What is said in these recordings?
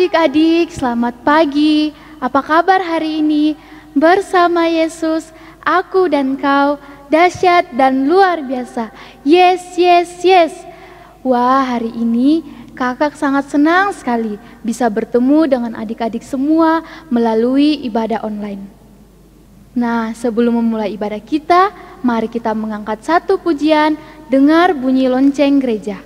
adik-adik, selamat pagi. Apa kabar hari ini? Bersama Yesus, aku dan kau dahsyat dan luar biasa. Yes, yes, yes. Wah, hari ini kakak sangat senang sekali bisa bertemu dengan adik-adik semua melalui ibadah online. Nah, sebelum memulai ibadah kita, mari kita mengangkat satu pujian, dengar bunyi lonceng gereja.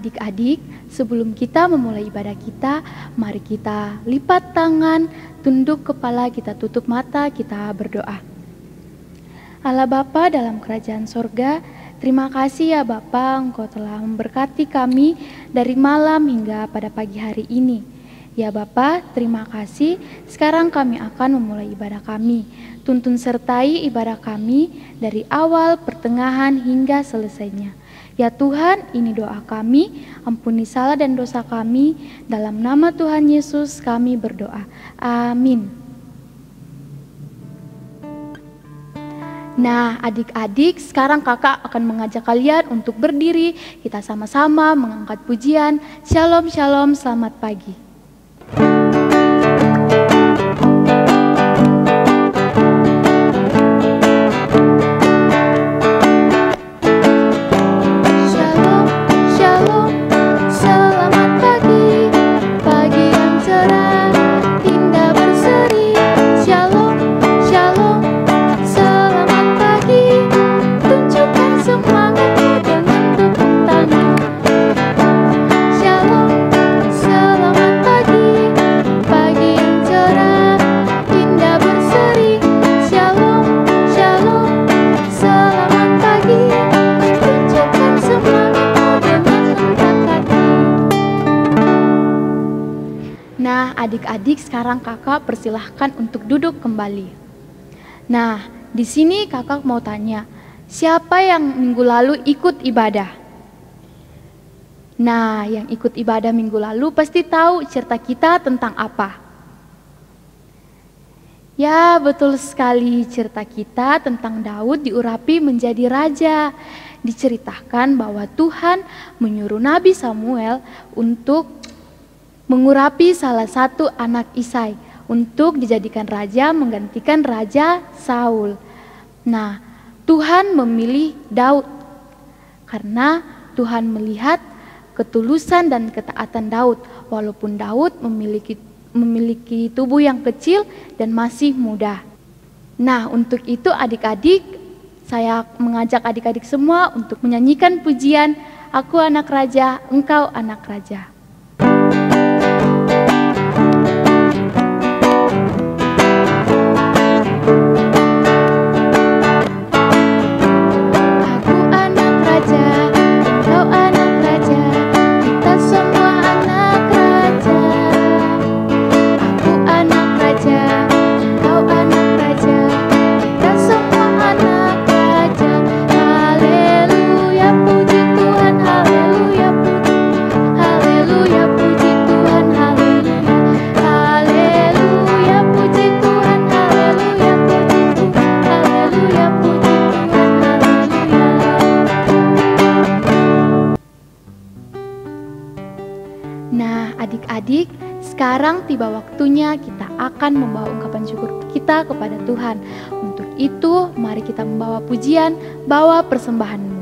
Adik-adik, sebelum kita memulai ibadah kita, mari kita lipat tangan, tunduk kepala, kita tutup mata, kita berdoa. Allah Bapa dalam kerajaan sorga, terima kasih ya Bapa, Engkau telah memberkati kami dari malam hingga pada pagi hari ini. Ya Bapa, terima kasih. Sekarang kami akan memulai ibadah kami. Tuntun sertai ibadah kami dari awal, pertengahan hingga selesainya. Ya Tuhan, ini doa kami, ampuni salah dan dosa kami, dalam nama Tuhan Yesus kami berdoa. Amin. Nah, adik-adik, sekarang kakak akan mengajak kalian untuk berdiri, kita sama-sama mengangkat pujian. Shalom, shalom, selamat pagi. Adik-adik, sekarang kakak persilahkan untuk duduk kembali. Nah, di sini kakak mau tanya, siapa yang minggu lalu ikut ibadah? Nah, yang ikut ibadah minggu lalu pasti tahu cerita kita tentang apa? Ya, betul sekali, cerita kita tentang Daud diurapi menjadi raja. Diceritakan bahwa Tuhan menyuruh Nabi Samuel untuk mengurapi salah satu anak Isai untuk dijadikan raja menggantikan Raja Saul. Nah, Tuhan memilih Daud karena Tuhan melihat ketulusan dan ketaatan Daud, walaupun Daud memiliki tubuh yang kecil dan masih muda. Nah, untuk itu adik-adik, saya mengajak adik-adik semua untuk menyanyikan pujian Aku Anak Raja, Engkau Anak Raja. Adik-adik, sekarang tiba waktunya kita akan membawa ungkapan syukur kita kepada Tuhan. Untuk itu, mari kita membawa pujian, bawa persembahanmu. Bawa persembahanmu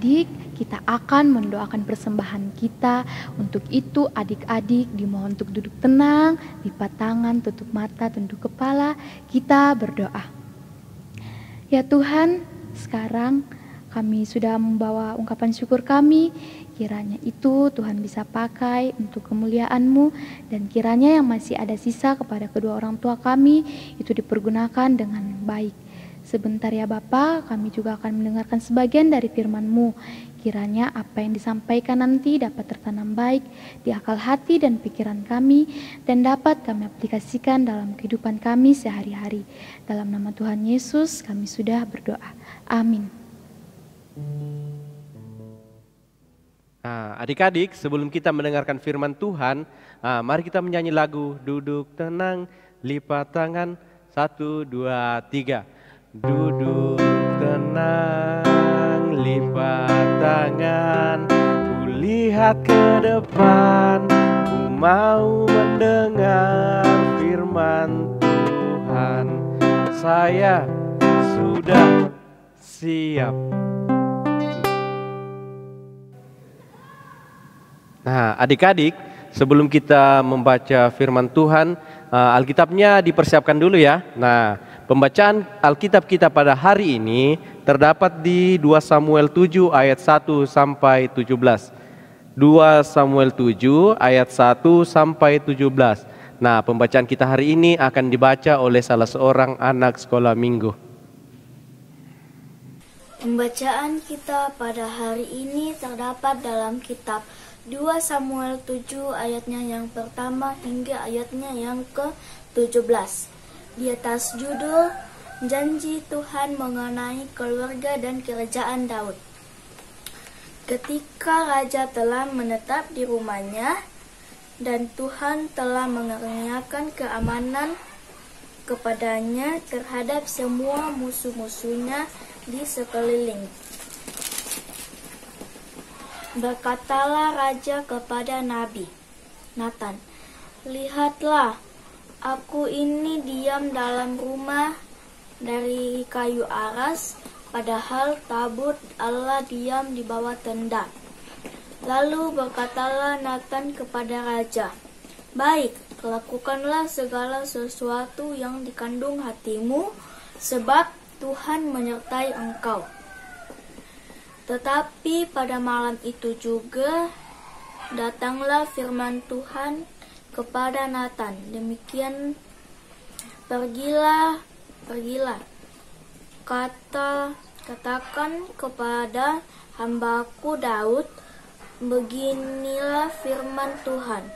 adik-adik, kita akan mendoakan persembahan kita. Untuk itu adik-adik dimohon untuk duduk tenang, lipat tangan, tutup mata, tunduk kepala, kita berdoa. Ya Tuhan, sekarang kami sudah membawa ungkapan syukur kami. Kiranya itu Tuhan bisa pakai untuk kemuliaan-Mu, dan kiranya yang masih ada sisa kepada kedua orang tua kami itu dipergunakan dengan baik. Sebentar ya Bapa, kami juga akan mendengarkan sebagian dari firman-Mu. Kiranya apa yang disampaikan nanti dapat tertanam baik di akal hati dan pikiran kami, dan dapat kami aplikasikan dalam kehidupan kami sehari-hari. Dalam nama Tuhan Yesus kami sudah berdoa. Amin. Nah, adik-adik, sebelum kita mendengarkan firman Tuhan, mari kita menyanyi lagu Duduk Tenang, Lipat Tangan, 1, 2, 3. Duduk tenang, lipat tangan, ku lihat ke depan, ku mau mendengar firman Tuhan. Saya sudah siap. Nah, adik-adik, sebelum kita membaca firman Tuhan, Alkitabnya dipersiapkan dulu ya. Nah, pembacaan Alkitab kita pada hari ini terdapat di 2 Samuel 7 ayat 1 sampai 17. 2 Samuel 7 ayat 1 sampai 17. Nah, pembacaan kita hari ini akan dibaca oleh salah seorang anak sekolah minggu. Pembacaan kita pada hari ini terdapat dalam kitab 2 Samuel 7 ayatnya yang pertama hingga ayatnya yang ke-17. Di atas judul Janji Tuhan mengenai keluarga dan kerajaan Daud. Ketika raja telah menetap di rumahnya dan Tuhan telah mengaruniakan keamanan kepadanya terhadap semua musuh-musuhnya di sekeliling. Berkatalah raja kepada Nabi Nathan, "Lihatlah, aku ini diam dalam rumah dari kayu aras, padahal tabut Allah diam di bawah tenda." Lalu berkatalah Nathan kepada raja, "Baik, lakukanlah segala sesuatu yang dikandung hatimu, sebab Tuhan menyertai engkau." Tetapi pada malam itu juga datanglah firman Tuhan kepada Nathan, demikian, Pergilah, katakan kepada hambaku Daud, beginilah firman Tuhan,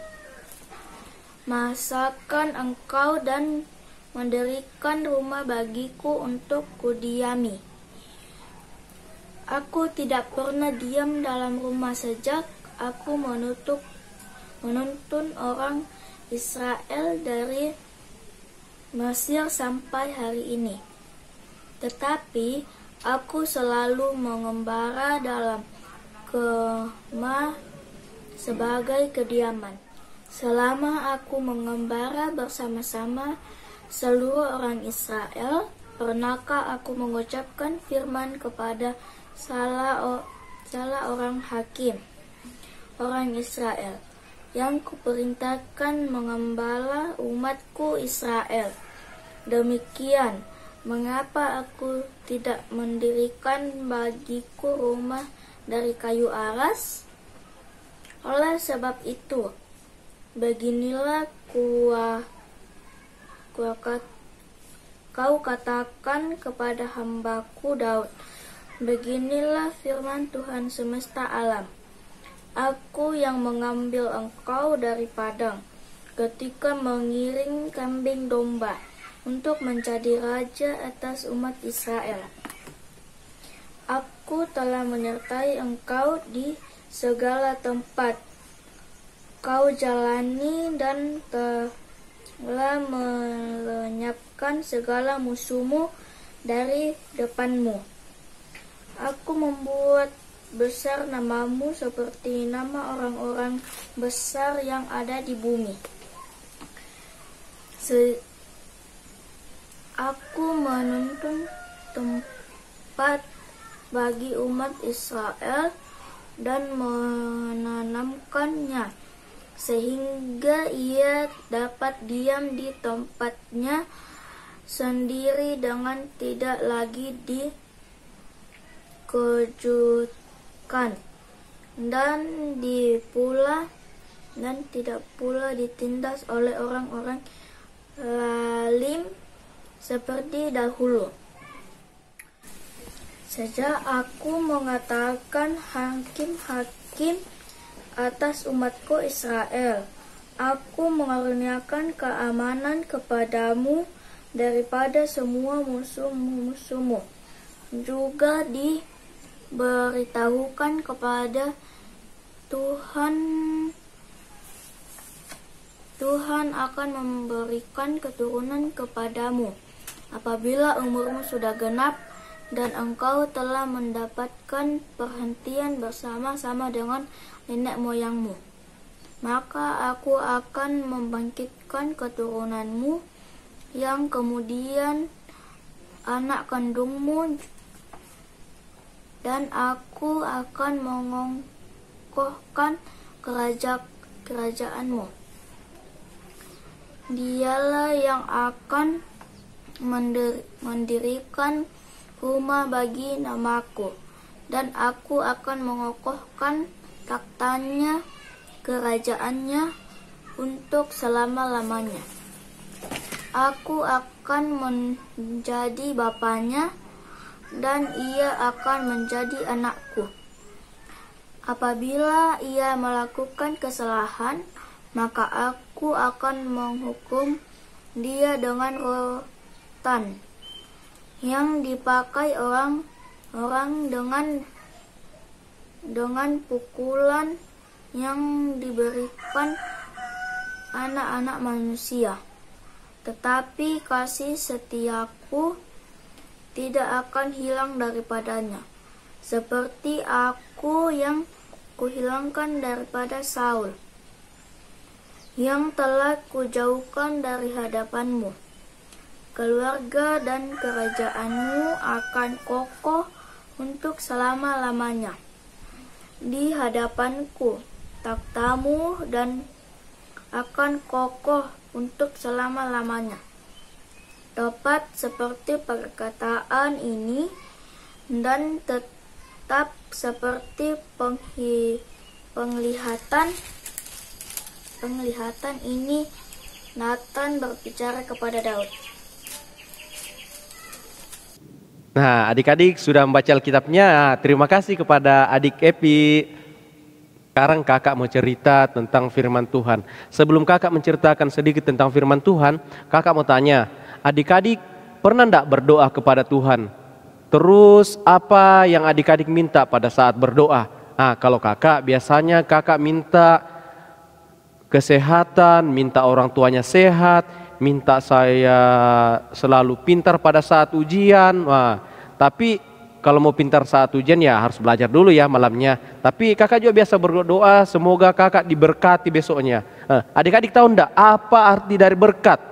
masakan engkau dan mendirikan rumah bagiku untuk kudiami. Aku tidak pernah diam dalam rumah sejak aku menuntun orang Israel dari Mesir sampai hari ini. Tetapi aku selalu mengembara dalam kemah sebagai kediaman. Selama aku mengembara bersama-sama seluruh orang Israel, pernahkah aku mengucapkan firman kepada salah orang hakim orang Israel yang kuperintahkan mengembala umatku Israel? Demikian, mengapa aku tidak mendirikan bagiku rumah dari kayu aras? Oleh sebab itu, beginilah kau katakan kepada hambaku Daud, beginilah firman Tuhan semesta alam. Aku yang mengambil engkau dari padang ketika mengiring kambing domba untuk menjadi raja atas umat Israel. Aku telah menyertai engkau di segala tempat kau jalani dan telah melenyapkan segala musuhmu dari depanmu. Aku membuat besar namamu seperti nama orang-orang besar yang ada di bumi. Aku menuntun tempat bagi umat Israel dan menanamkannya, sehingga ia dapat diam di tempatnya sendiri dengan tidak lagi dikejutkan dan tidak pula ditindas oleh orang-orang zalim seperti dahulu. Sejak aku mengatakan hakim-hakim atas umatku Israel, aku mengaruniakan keamanan kepadamu daripada semua musuh-musuhmu. Juga diberitahukan kepada Tuhan akan memberikan keturunan kepadamu apabila umurmu sudah genap dan engkau telah mendapatkan perhentian bersama-sama dengan nenek moyangmu. Maka aku akan membangkitkan keturunanmu yang kemudian anak kandungmu, dan aku akan mengokohkan kerajaanmu. Dialah yang akan mendirikan rumah bagi namaku, dan aku akan mengokohkan taktanya, kerajaannya untuk selama-lamanya. Aku akan menjadi bapanya, dan ia akan menjadi anakku. Apabila ia melakukan kesalahan, maka aku akan menghukum dia dengan rotan yang dipakai orang-orang dengan pukulan yang diberikan anak-anak manusia. Tetapi kasih setiaku tidak akan hilang daripadanya, seperti aku yang kuhilangkan daripada Saul, yang telah kujauhkan dari hadapanmu. Keluarga dan kerajaanmu akan kokoh untuk selama-lamanya di hadapanku. Takhtamu dan akan kokoh untuk selama-lamanya. Tepat seperti perkataan ini dan tetap seperti penglihatan ini, Nathan berbicara kepada Daud. Nah, adik-adik sudah membaca Alkitabnya. Terima kasih kepada adik Epi. Sekarang kakak mau cerita tentang firman Tuhan. Sebelum kakak menceritakan sedikit tentang firman Tuhan, kakak mau tanya, adik-adik pernah enggak berdoa kepada Tuhan? Terus apa yang adik-adik minta pada saat berdoa? Nah, kalau kakak biasanya kakak minta kesehatan, minta orang tuanya sehat, minta saya selalu pintar pada saat ujian. Wah, tapi kalau mau pintar saat ujian ya harus belajar dulu ya malamnya. Tapi kakak juga biasa berdoa semoga kakak diberkati besoknya. Adik-adik tahu enggak apa arti dari berkat?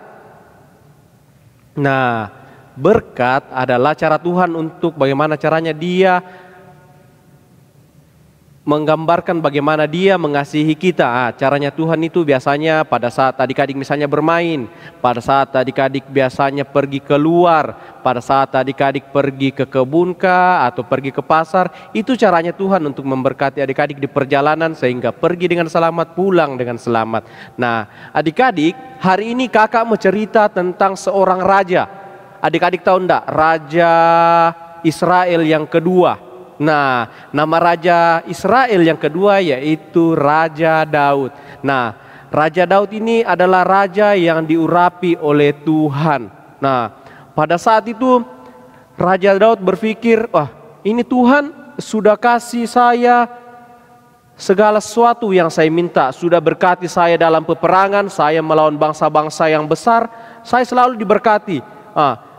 Nah, berkat adalah cara Tuhan untuk bagaimana caranya Dia menggambarkan bagaimana Dia mengasihi kita. Caranya Tuhan itu biasanya pada saat adik-adik misalnya bermain, pada saat adik-adik biasanya pergi keluar, pada saat adik-adik pergi ke kebun kah, atau pergi ke pasar. Itu caranya Tuhan untuk memberkati adik-adik di perjalanan sehingga pergi dengan selamat, pulang dengan selamat. Nah, adik-adik, hari ini kakak mau cerita tentang seorang raja. Adik-adik tahu enggak? Raja Israel yang kedua. Nah, nama Raja Israel yang kedua yaitu Raja Daud. Nah, Raja Daud ini adalah raja yang diurapi oleh Tuhan. Nah, pada saat itu Raja Daud berpikir, wah ini Tuhan sudah kasih saya segala sesuatu yang saya minta. Sudah berkati saya dalam peperangan, saya melawan bangsa-bangsa yang besar, saya selalu diberkati.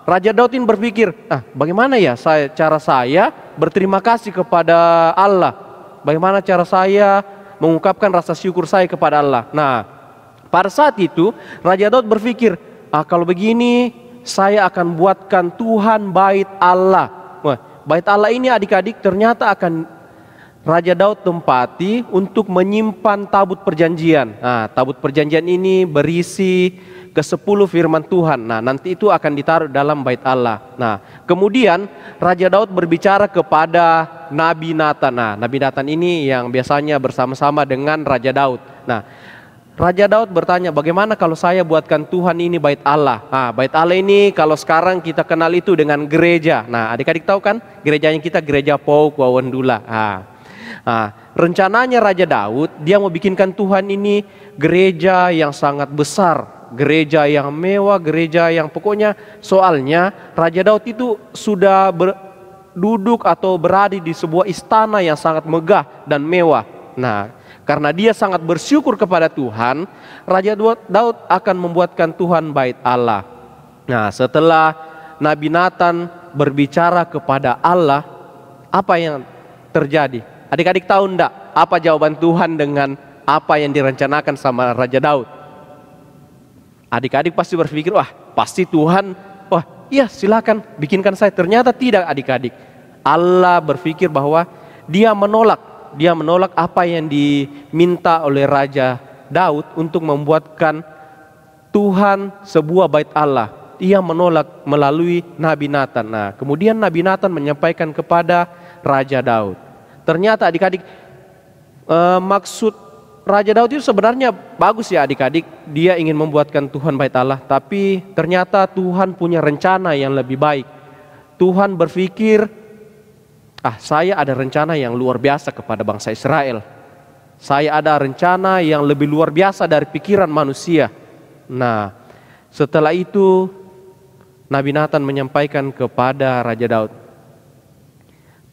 Raja Daud ini berpikir, bagaimana ya cara saya berterima kasih kepada Allah? Bagaimana cara saya mengungkapkan rasa syukur saya kepada Allah? Nah, pada saat itu Raja Daud berpikir, kalau begini saya akan buatkan Tuhan bait Allah. bait Allah ini adik-adik ternyata akan Raja Daud tempati untuk menyimpan tabut perjanjian. Nah, tabut perjanjian ini berisi ke-10 firman Tuhan. Nah, nanti itu akan ditaruh dalam bait Allah. Nah, kemudian Raja Daud berbicara kepada Nabi Natan. Nah, Nabi Natan ini yang biasanya bersama-sama dengan Raja Daud. Nah, Raja Daud bertanya, bagaimana kalau saya buatkan Tuhan ini bait Allah? Nah, bait Allah ini kalau sekarang kita kenal itu dengan gereja. Nah, adik-adik tahu kan gerejanya kita gereja Pauk Wawendula. Nah, rencananya Raja Daud dia mau bikinkan Tuhan ini gereja yang sangat besar, gereja yang mewah, gereja yang pokoknya soalnya Raja Daud itu sudah duduk atau berada di sebuah istana yang sangat megah dan mewah. Nah, karena dia sangat bersyukur kepada Tuhan, Raja Daud akan membuatkan Tuhan bait Allah. Nah, setelah Nabi Natan berbicara kepada Allah, apa yang terjadi? Adik-adik tahu enggak apa jawaban Tuhan dengan apa yang direncanakan sama Raja Daud? Adik-adik pasti berpikir, wah pasti Tuhan, wah iya silakan bikinkan saya. Ternyata tidak adik-adik. Allah berpikir bahwa dia menolak apa yang diminta oleh Raja Daud untuk membuatkan Tuhan sebuah bait Allah. Ia menolak melalui Nabi Natan. Nah, kemudian Nabi Natan menyampaikan kepada Raja Daud. Ternyata adik-adik maksud Raja Daud itu sebenarnya bagus ya adik-adik. Dia ingin membuatkan Tuhan bait Allah. Tapi ternyata Tuhan punya rencana yang lebih baik. Tuhan berpikir, saya ada rencana yang luar biasa kepada bangsa Israel. Saya ada rencana yang lebih luar biasa dari pikiran manusia. Nah, setelah itu Nabi Natan menyampaikan kepada Raja Daud,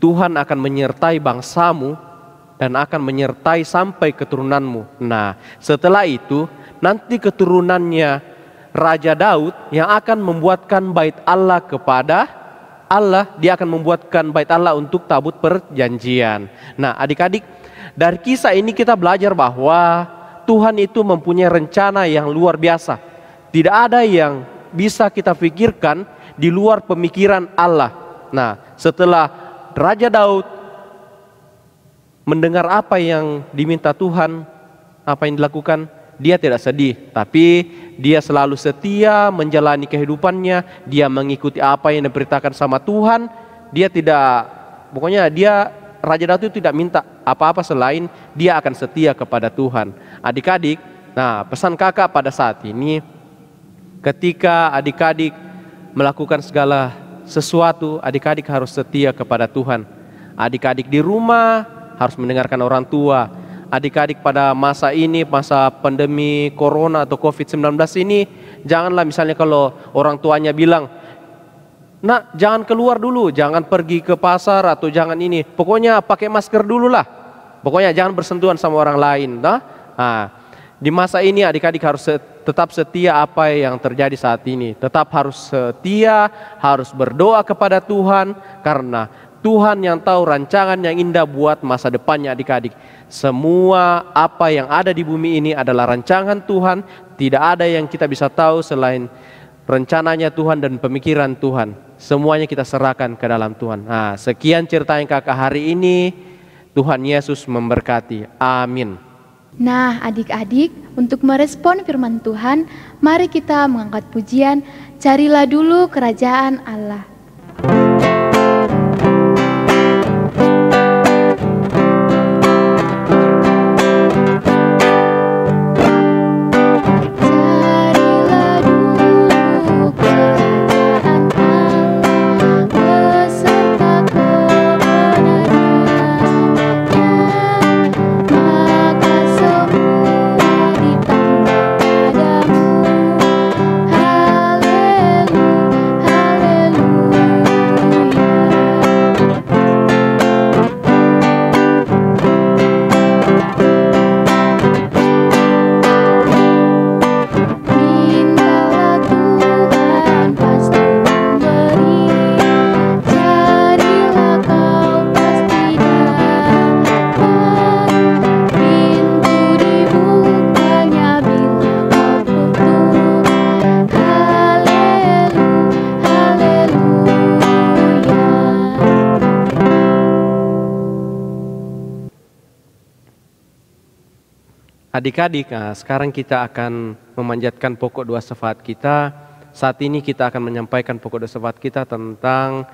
Tuhan akan menyertai bangsamu dan akan menyertai sampai keturunanmu. Nah, setelah itu nanti keturunannya Raja Daud yang akan membuatkan bait Allah kepada Allah. Dia akan membuatkan bait Allah untuk tabut perjanjian. Nah, adik-adik, dari kisah ini kita belajar bahwa Tuhan itu mempunyai rencana yang luar biasa. Tidak ada yang bisa kita pikirkan di luar pemikiran Allah. Nah, setelah Raja Daud mendengar apa yang diminta Tuhan, apa yang dilakukan, dia tidak sedih, tapi dia selalu setia menjalani kehidupannya. Dia mengikuti apa yang diberitakan sama Tuhan. Dia tidak, pokoknya Raja Daud itu tidak minta apa-apa selain dia akan setia kepada Tuhan. Adik-adik, nah pesan kakak pada saat ini, ketika adik-adik melakukan segala sesuatu, adik-adik harus setia kepada Tuhan. Adik-adik di rumah harus mendengarkan orang tua. Adik-adik pada masa ini, masa pandemi corona atau COVID-19 ini, janganlah misalnya kalau orang tuanya bilang, nak jangan keluar dulu, jangan pergi ke pasar atau jangan ini, pokoknya pakai masker dulu lah, pokoknya jangan bersentuhan sama orang lain. Di masa ini adik-adik harus tetap setia apa yang terjadi saat ini. Tetap harus setia, harus berdoa kepada Tuhan, karena Tuhan yang tahu rancangan yang indah buat masa depannya adik-adik. Semua apa yang ada di bumi ini adalah rancangan Tuhan. Tidak ada yang kita bisa tahu selain rencananya Tuhan dan pemikiran Tuhan. Semuanya kita serahkan ke dalam Tuhan. Nah, sekian cerita yang kakak hari ini. Tuhan Yesus memberkati. Amin. Nah, adik-adik, untuk merespon firman Tuhan, mari kita mengangkat pujian, carilah dulu kerajaan Allah. Haleluya. Adik-adik, sekarang kita akan memanjatkan pokok doa syafaat kita. Saat ini kita akan menyampaikan pokok doa syafaat kita tentang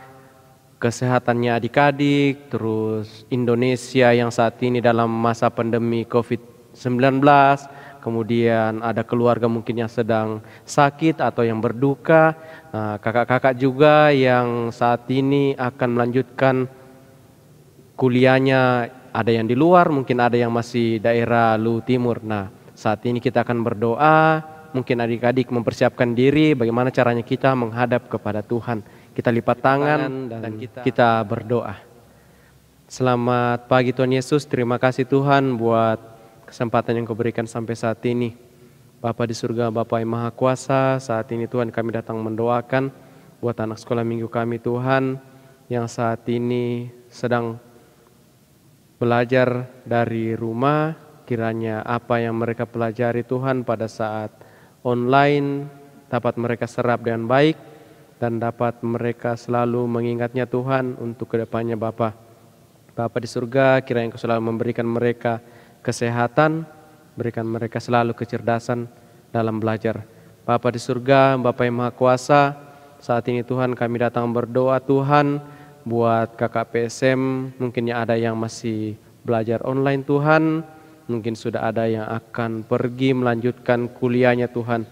kesehatannya adik-adik, terus Indonesia yang saat ini dalam masa pandemi COVID-19, kemudian ada keluarga mungkin yang sedang sakit atau yang berduka, kakak-kakak juga yang saat ini akan melanjutkan kuliahnya, ada yang di luar, mungkin ada yang masih daerah Lu Timur. Nah, saat ini kita akan berdoa, mungkin adik-adik mempersiapkan diri bagaimana caranya kita menghadap kepada Tuhan. Kita lipat tangan dan kita berdoa. Selamat pagi Tuhan Yesus, terima kasih Tuhan buat kesempatan yang Kau berikan sampai saat ini. Bapa di surga, Bapa yang Maha Kuasa, saat ini Tuhan kami datang mendoakan buat anak sekolah minggu kami Tuhan, yang saat ini sedang belajar dari rumah. Kiranya apa yang mereka pelajari Tuhan pada saat online dapat mereka serap dengan baik dan dapat mereka selalu mengingatnya Tuhan untuk kedepannya Bapa. Bapa di surga, kiranya Engkau selalu memberikan mereka kesehatan, berikan mereka selalu kecerdasan dalam belajar. Bapa di surga, Bapa yang Maha Kuasa, saat ini Tuhan kami datang berdoa Tuhan buat kakak PSM, mungkinnya ada yang masih belajar online Tuhan, mungkin sudah ada yang akan pergi melanjutkan kuliahnya Tuhan.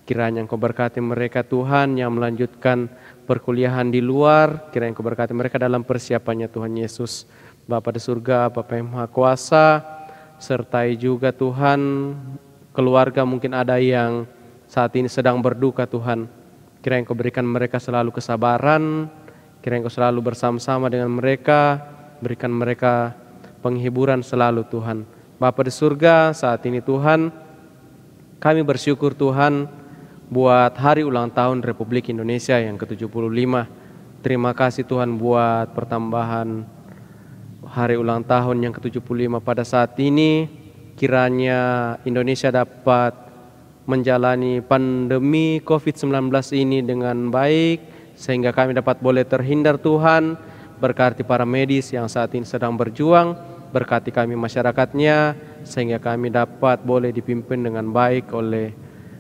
Kiranya Engkau berkati mereka Tuhan yang melanjutkan perkuliahan di luar, kiranya Engkau berkati mereka dalam persiapannya Tuhan Yesus. Bapa di surga, Bapa yang Maha Kuasa, sertai juga Tuhan keluarga mungkin ada yang saat ini sedang berduka Tuhan. Kiranya Engkau berikan mereka selalu kesabaran, kiranya Engkau selalu bersama-sama dengan mereka, berikan mereka penghiburan selalu Tuhan. Bapa di surga, saat ini Tuhan kami bersyukur Tuhan buat hari ulang tahun Republik Indonesia yang ke-75. Terima kasih Tuhan buat pertambahan hari ulang tahun yang ke-75 pada saat ini. Kiranya Indonesia dapat menjalani pandemi COVID-19 ini dengan baik, sehingga kami dapat boleh terhindar Tuhan. Berkati para medis yang saat ini sedang berjuang, berkati kami masyarakatnya, sehingga kami dapat boleh dipimpin dengan baik oleh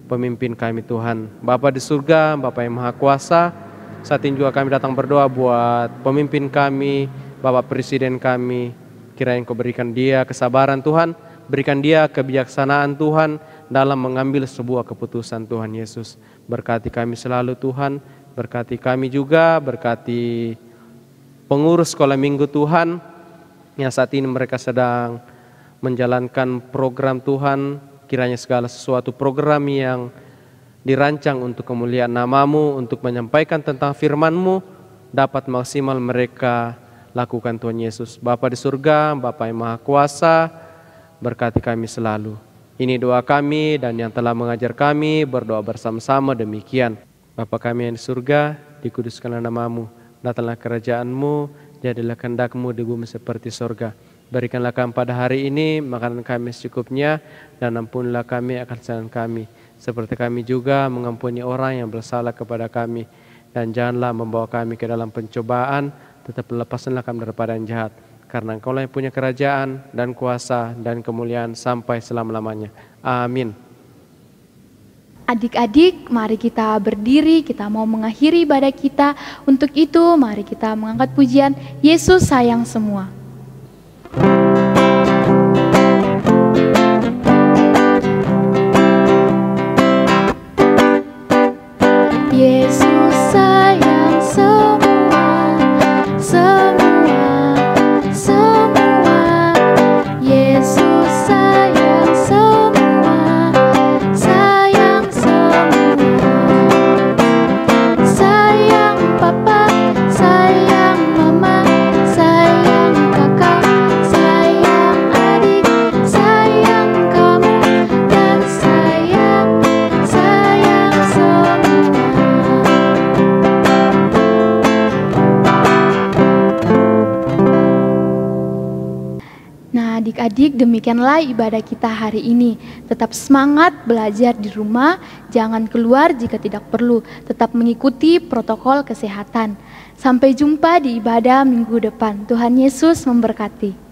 pemimpin kami Tuhan. Bapa di surga, Bapa yang Maha Kuasa, saat ini juga kami datang berdoa buat pemimpin kami, Bapak Presiden kami. Kiranya Engkau berikan dia kesabaran Tuhan, berikan dia kebijaksanaan Tuhan dalam mengambil sebuah keputusan Tuhan Yesus. Berkati kami selalu Tuhan, berkati kami juga, berkati pengurus sekolah minggu Tuhan yang saat ini mereka sedang menjalankan program Tuhan. Kiranya segala sesuatu program yang dirancang untuk kemuliaan nama-Mu, untuk menyampaikan tentang firman-Mu, dapat maksimal mereka lakukan Tuhan Yesus. Bapa di surga, Bapa yang Maha Kuasa, berkati kami selalu. Ini doa kami dan yang telah mengajar kami berdoa bersama-sama demikian. Bapa kami yang di surga, dikuduskanlah nama-Mu, datanglah kerajaan-Mu, jadilah kehendak-Mu di bumi seperti sorga. Berikanlah kami pada hari ini makanan kami secukupnya, dan ampunilah kami akan kesalahan kami, seperti kami juga mengampuni orang yang bersalah kepada kami. Dan janganlah membawa kami ke dalam pencobaan, tetapi lepaskanlah kami daripada yang jahat. Karena Engkau lah yang punya kerajaan dan kuasa dan kemuliaan sampai selama-lamanya. Amin. Adik-adik, mari kita berdiri, kita mau mengakhiri ibadah kita. Untuk itu, mari kita mengangkat pujian Yesus Sayang Semua. Yesus sayang semua, semua, semua. Yesus sayang semua, sayang semua. Sayang papa, sayang mama, sayang kakak, sayang adik, sayang kamu, dan sayang semua. Nah, adik-adik, demikianlah ibadah kita hari ini. Tetap semangat belajar di rumah, jangan keluar jika tidak perlu. Tetap mengikuti protokol kesehatan. Sampai jumpa di ibadah minggu depan. Tuhan Yesus memberkati.